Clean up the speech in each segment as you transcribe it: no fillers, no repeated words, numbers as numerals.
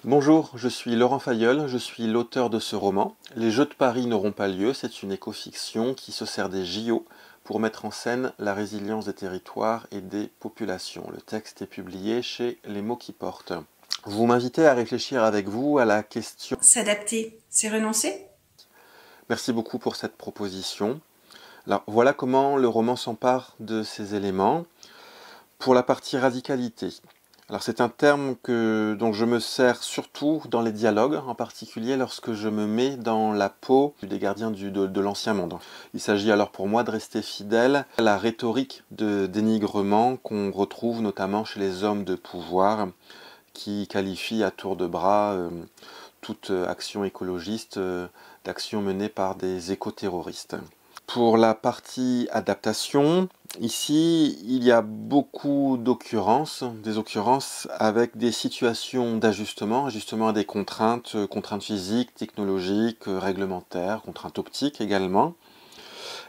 Bonjour, je suis Laurent Fayeul, je suis l'auteur de ce roman. Les Jeux de Paris n'auront pas lieu, c'est une éco-fiction qui se sert des JO pour mettre en scène la résilience des territoires et des populations. Le texte est publié chez Les Mots qui portent. Vous m'invitez à réfléchir avec vous à la question. S'adapter, c'est renoncer? Merci beaucoup pour cette proposition. Alors voilà comment le roman s'empare de ces éléments. Pour la partie radicalité. Alors c'est un terme dont je me sers surtout dans les dialogues, en particulier lorsque je me mets dans la peau des gardiens de l'Ancien Monde. Il s'agit alors pour moi de rester fidèle à la rhétorique de dénigrement qu'on retrouve notamment chez les hommes de pouvoir qui qualifient à tour de bras toute action écologiste d'action menée par des écoterroristes. Pour la partie adaptation, ici, il y a beaucoup d'occurrences, des occurrences avec des situations d'ajustement, ajustement à des contraintes, contraintes physiques, technologiques, réglementaires, contraintes optiques également.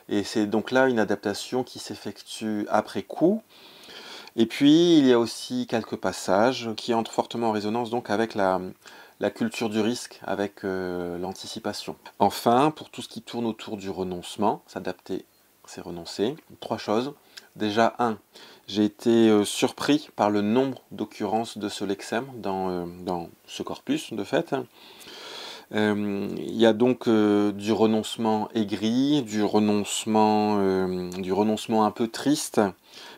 Et c'est donc là une adaptation qui s'effectue après coup. Et puis, il y a aussi quelques passages qui entrent fortement en résonance donc avec la culture du risque, avec l'anticipation. Enfin, pour tout ce qui tourne autour du renoncement, s'adapter, c'est renoncer. Trois choses. Déjà, j'ai été surpris par le nombre d'occurrences de ce lexème dans ce corpus, de fait. Il y a donc du renoncement aigri, du renoncement un peu triste,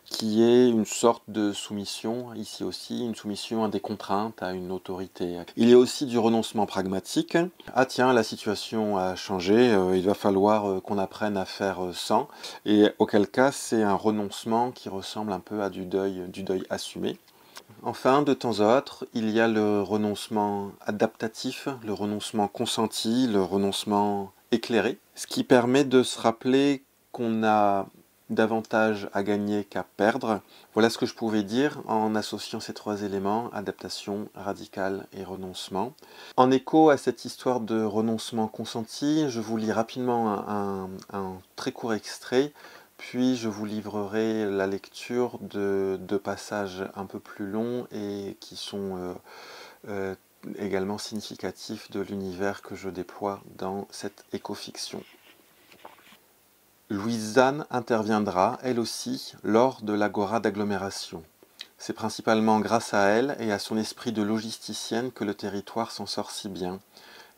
qui est une sorte de soumission, ici aussi, une soumission à des contraintes, à une autorité. Il y a aussi du renoncement pragmatique. Ah tiens, la situation a changé, il va falloir qu'on apprenne à faire sans. Et auquel cas, c'est un renoncement qui ressemble un peu à du deuil assumé. Enfin, de temps à autre, il y a le renoncement adaptatif, le renoncement consenti, le renoncement éclairé, ce qui permet de se rappeler qu'on a davantage à gagner qu'à perdre. Voilà ce que je pouvais dire en associant ces trois éléments, adaptation, radical et renoncement. En écho à cette histoire de renoncement consenti, je vous lis rapidement un très court extrait, puis je vous livrerai la lecture de deux passages un peu plus longs et qui sont également significatifs de l'univers que je déploie dans cette écofiction. Louise-Anne interviendra, elle aussi, lors de l'agora d'agglomération. C'est principalement grâce à elle et à son esprit de logisticienne que le territoire s'en sort si bien.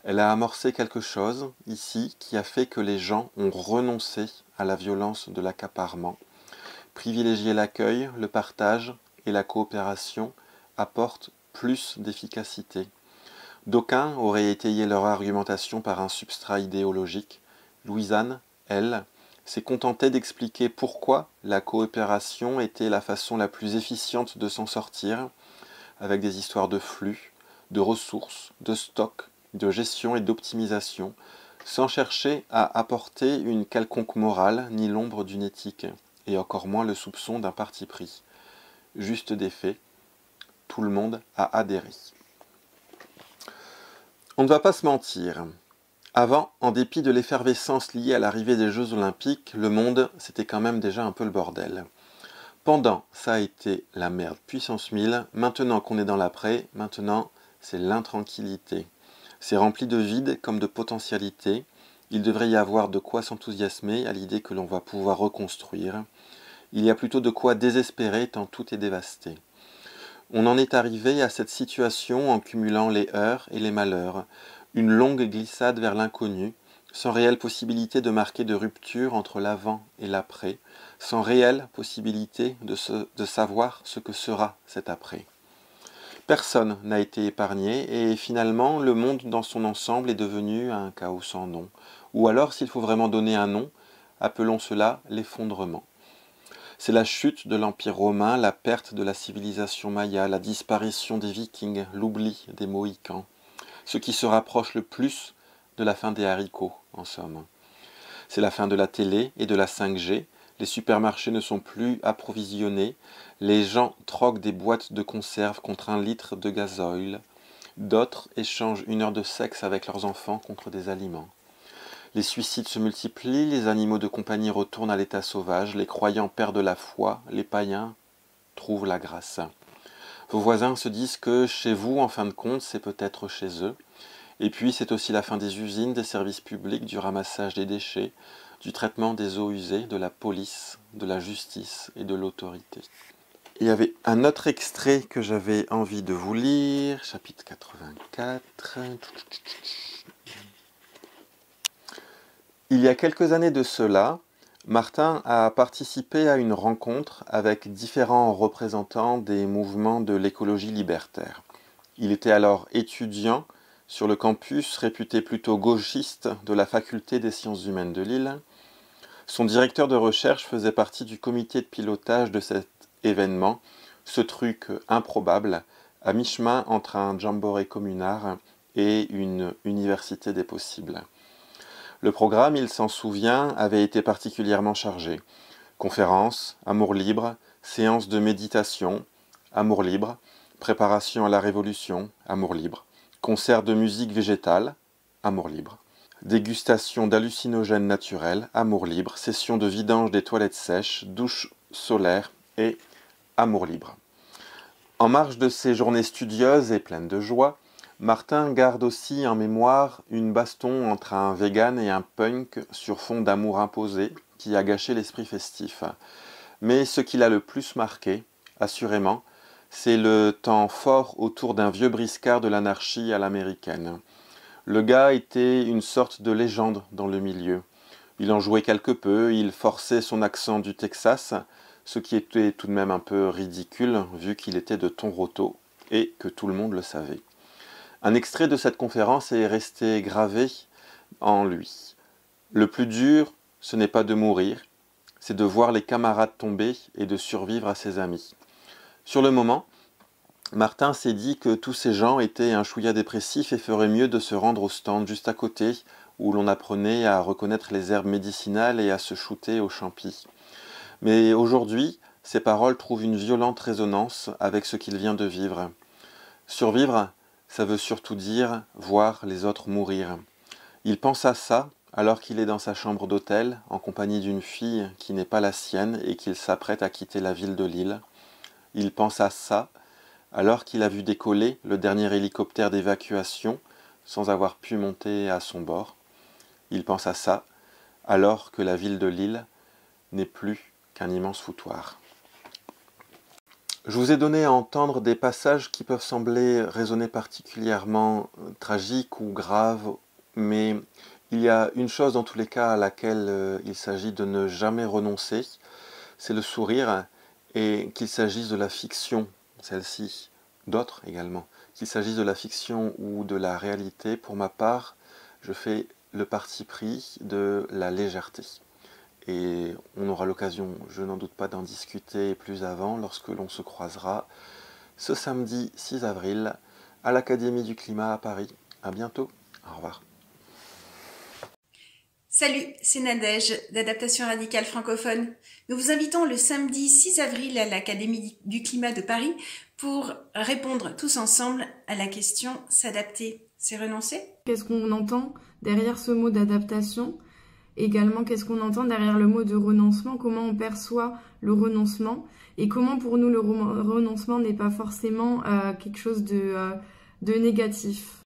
Elle a amorcé quelque chose, ici, qui a fait que les gens ont renoncé à la violence de l'accaparement. Privilégier l'accueil, le partage et la coopération apportent plus d'efficacité. D'aucuns auraient étayé leur argumentation par un substrat idéologique. Louise-Anne, elle, s'est contentée d'expliquer pourquoi la coopération était la façon la plus efficiente de s'en sortir, avec des histoires de flux, de ressources, de stock, de gestion et d'optimisation, sans chercher à apporter une quelconque morale ni l'ombre d'une éthique, et encore moins le soupçon d'un parti pris. Juste des faits, tout le monde a adhéré. On ne va pas se mentir. Avant, en dépit de l'effervescence liée à l'arrivée des Jeux Olympiques, le monde, c'était quand même déjà un peu le bordel. Pendant, ça a été la merde puissance 1000. Maintenant qu'on est dans l'après, maintenant, c'est l'intranquillité. C'est rempli de vide comme de potentialité. Il devrait y avoir de quoi s'enthousiasmer à l'idée que l'on va pouvoir reconstruire. Il y a plutôt de quoi désespérer tant tout est dévasté. On en est arrivé à cette situation en cumulant les heurts et les malheurs, une longue glissade vers l'inconnu, sans réelle possibilité de marquer de rupture entre l'avant et l'après, sans réelle possibilité de savoir ce que sera cet après. Personne n'a été épargné et finalement le monde dans son ensemble est devenu un chaos sans nom. Ou alors, s'il faut vraiment donner un nom, appelons cela l'effondrement. C'est la chute de l'Empire romain, la perte de la civilisation maya, la disparition des Vikings, l'oubli des Mohicans. Ce qui se rapproche le plus de la fin des haricots, en somme. C'est la fin de la télé et de la 5G. Les supermarchés ne sont plus approvisionnés. Les gens troquent des boîtes de conserve contre un litre de gasoil. D'autres échangent une heure de sexe avec leurs enfants contre des aliments. Les suicides se multiplient, les animaux de compagnie retournent à l'état sauvage, les croyants perdent la foi, les païens trouvent la grâce. Vos voisins se disent que chez vous, en fin de compte, c'est peut-être chez eux. Et puis c'est aussi la fin des usines, des services publics, du ramassage des déchets, du traitement des eaux usées, de la police, de la justice et de l'autorité. Il y avait un autre extrait que j'avais envie de vous lire, chapitre 84. Il y a quelques années de cela, Martin a participé à une rencontre avec différents représentants des mouvements de l'écologie libertaire. Il était alors étudiant sur le campus réputé plutôt gauchiste de la faculté des sciences humaines de Lille. Son directeur de recherche faisait partie du comité de pilotage de cet événement, ce truc improbable, à mi-chemin entre un jamboree communard et une université des possibles. Le programme, il s'en souvient, avait été particulièrement chargé. Conférences, amour libre, séances de méditation, amour libre, préparation à la révolution, amour libre, concert de musique végétale, amour libre, dégustation d'hallucinogènes naturels, amour libre, session de vidange des toilettes sèches, douche solaire et amour libre. En marge de ces journées studieuses et pleines de joie, Martin garde aussi en mémoire une baston entre un vegan et un punk sur fond d'amour imposé qui a gâché l'esprit festif. Mais ce qui l'a le plus marqué, assurément, c'est le temps fort autour d'un vieux briscard de l'anarchie à l'américaine. Le gars était une sorte de légende dans le milieu. Il en jouait quelque peu, il forçait son accent du Texas, ce qui était tout de même un peu ridicule vu qu'il était de Toronto et que tout le monde le savait. Un extrait de cette conférence est resté gravé en lui. Le plus dur, ce n'est pas de mourir, c'est de voir les camarades tomber et de survivre à ses amis. Sur le moment, Martin s'est dit que tous ces gens étaient un chouïa dépressif et ferait mieux de se rendre au stand juste à côté, où l'on apprenait à reconnaître les herbes médicinales et à se shooter au champi. Mais aujourd'hui, ces paroles trouvent une violente résonance avec ce qu'il vient de vivre. Survivre, ça veut surtout dire voir les autres mourir. Il pense à ça alors qu'il est dans sa chambre d'hôtel, en compagnie d'une fille qui n'est pas la sienne et qu'il s'apprête à quitter la ville de Lille. Il pense à ça alors qu'il a vu décoller le dernier hélicoptère d'évacuation sans avoir pu monter à son bord. Il pense à ça alors que la ville de Lille n'est plus qu'un immense foutoir. Je vous ai donné à entendre des passages qui peuvent sembler résonner particulièrement tragiques ou graves, mais il y a une chose dans tous les cas à laquelle il s'agit de ne jamais renoncer, c'est le sourire, et qu'il s'agisse de la fiction, celle-ci, d'autres également, qu'il s'agisse de la fiction ou de la réalité, pour ma part, je fais le parti pris de la légèreté. Et on aura l'occasion, je n'en doute pas, d'en discuter plus avant lorsque l'on se croisera ce samedi 6 avril à l'Académie du Climat à Paris. À bientôt, au revoir. Salut, c'est Nadège d'Adaptation Radicale Francophone. Nous vous invitons le samedi 6 avril à l'Académie du Climat de Paris pour répondre tous ensemble à la question « S'adapter, c'est renoncer ?» Qu'est-ce qu'on entend derrière ce mot d'adaptation ? Également, qu'est-ce qu'on entend derrière le mot de renoncement? Comment on perçoit le renoncement? Et comment pour nous le renoncement n'est pas forcément quelque chose de négatif?